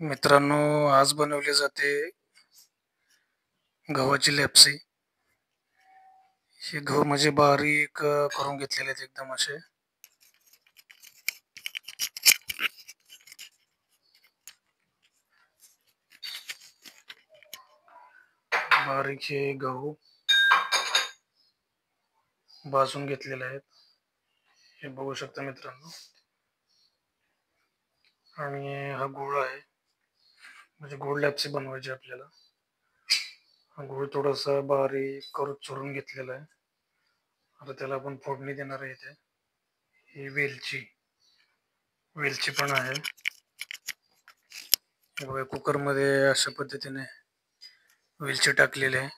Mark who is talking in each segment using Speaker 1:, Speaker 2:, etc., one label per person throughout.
Speaker 1: मित्रांनो, आज बनवली जाते गव्हाची लॅप्सी. हे गहू म्हणजे बारीक करून घेतलेले आहेत एकदम असे. बारीक हे गहू भाजून घेतलेले आहेत. हे बघू शकता मित्रांनो. आणि हा गूळ आहे, म्हणजे गूळ लॅप्सी बनवायची आपल्याला. हा गूळ थोडासा बारीक करून चुरून घेतलेला आहे. आता त्याला आपण फोडणी देणार आहे. इथे ही वेलची वेलची पण आहे. हे बघा, कुकरमध्ये अशा पद्धतीने वेलची टाकलेली आहे.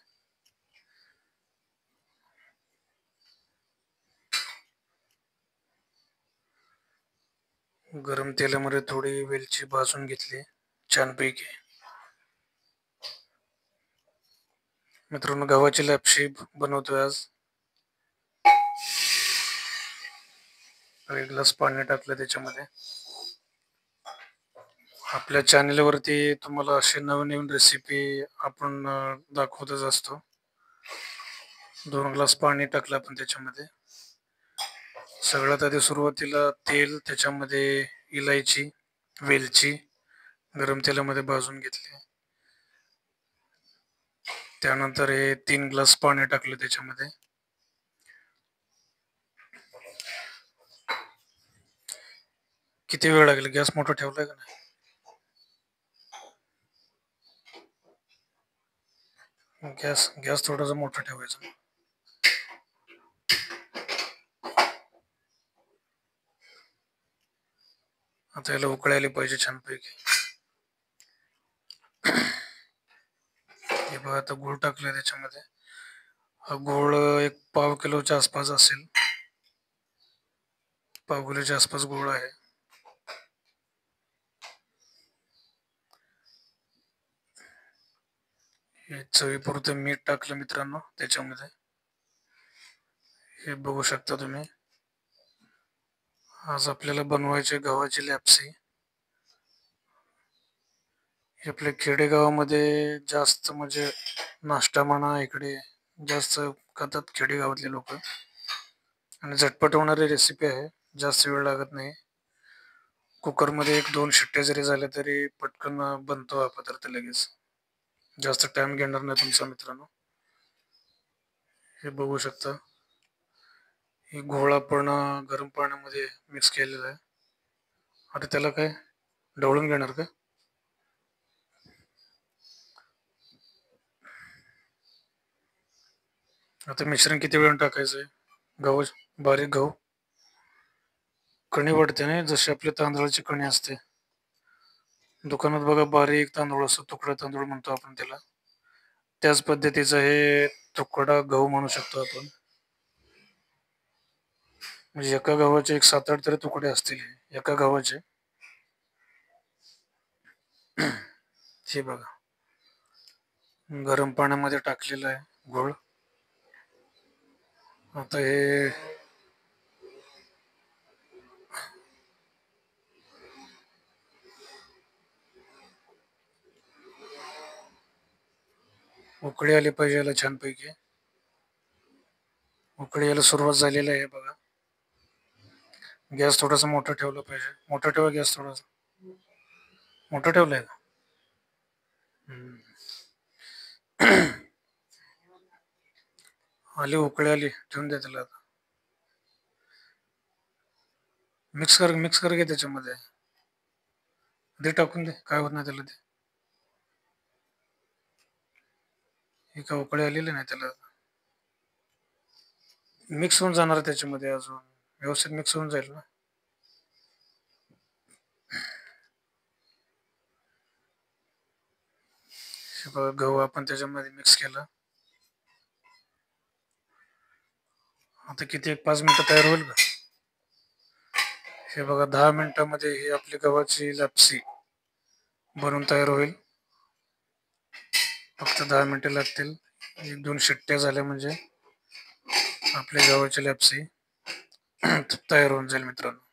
Speaker 1: गरम तेलामध्ये थोडी वेलची भाजून घेतली छानपैकी. मित्रांनो, गव्हाची लॅप्सी बनवतोय आज. एक ग्लास पाणी टाकलं त्याच्यामध्ये. आपल्या चॅनलवरती तुम्हाला असे नवीन नवीन रेसिपी आपण दाखवतच असतो. 2 ग्लास पाणी टाकलं आपण त्याच्यामध्ये. सगळ्यात आधी सुरुवातीला तेल, त्याच्यामध्ये इलायची, वेलची गरम तेलामध्ये भाजून घेतली. त्यानंतर हे 3 ग्लास पाणी टाकलं त्याच्यामध्ये. किती वेळ लागेल? गॅस मोठा ठेवलाय का नाही? गॅस थोडासा मोठा ठेवायचा. आता याला उकळी आली पाहिजे छानपैकी. हे बघा, आता गूळ टाकलाय त्याच्यामध्ये. हा गूळ एक पाव किलोच्या आसपास असेल. पाव किलोच्या आसपास गूळ आहे. हे चवीपुरतं मीठ टाकलं मित्रांनो त्याच्यामध्ये. हे बघू शकता तुम्ही. आज आपल्याला बनवायचे गव्हाची लॅप्सी. हे आपल्या खेडेगावामध्ये जास्त, म्हणजे नाश्ता म्हणा, इकडे जास्त खातात खेडेगावातले लोक. आणि झटपट होणारी रेसिपी आहे, जास्त वेळ लागत नाही. कुकरमध्ये 1-2 शिट्ट्या जरी झाल्या तरी पटकन बनतो हा पदार्थ लगेच. जास्त टाइम घेणार नाही तुमचा मित्रांनो. हे बघू शकता. हे गूळ आपण गरम पाण्यामध्ये मिक्स केलेला आहे. आता त्याला काय ढवळून घेणार का? आता मिश्रण किती वेळ टाकायचं आहे? गहू, बारीक गहू कणी वाढते नाही, जशी आपली तांदळाची कणी असते. दुकानात बघा, बारीक तांदूळ असतो, तुकडा तांदूळ म्हणतो आपण त्याला. त्याच पद्धतीचा हे तुकडा गहू म्हणू शकतो आपण. म्हणजे एका गव्हाचे एक 7-8 तरी तुकडे असतील एका गव्हाचे. हे बघा, गरम पाण्यामध्ये टाकलेलं आहे गूळ. आता हे उकळी आली पाहिजे याला छानपैकी. उकळी यायला सुरुवात झालेली आहे बघा. गॅस थोडासा मोठा ठेवला पाहिजे. मोठा ठेवा गॅस थोडासा. मोठा ठेवलाय का? आली उकळी आली, ठेवून द्या त्याला आता. मिक्स कर घे त्याच्यामध्ये. दे टाकून दे, काय होत नाही त्याला ते. हे काय उकळी आलेली नाही त्याला. मिक्स होऊन जाणार त्याच्यामध्ये, अजून व्यवस्थित मिक्स होऊन जाईल ना. हे बघा, गहू आपण त्याच्यामध्ये मिक्स केला. आता किती, 5 मिनिटं तयार होईल का? हे बघा, 10 मिनिटामध्ये ही आपली गव्हाची लॅप्सी बनवून तयार होईल. फक्त 10 मिनिटं लागतील. 1-2 शिट्ट्या झाल्या म्हणजे आपली गव्हाची लॅप्सी तयार होऊन जाईल मित्रांनो.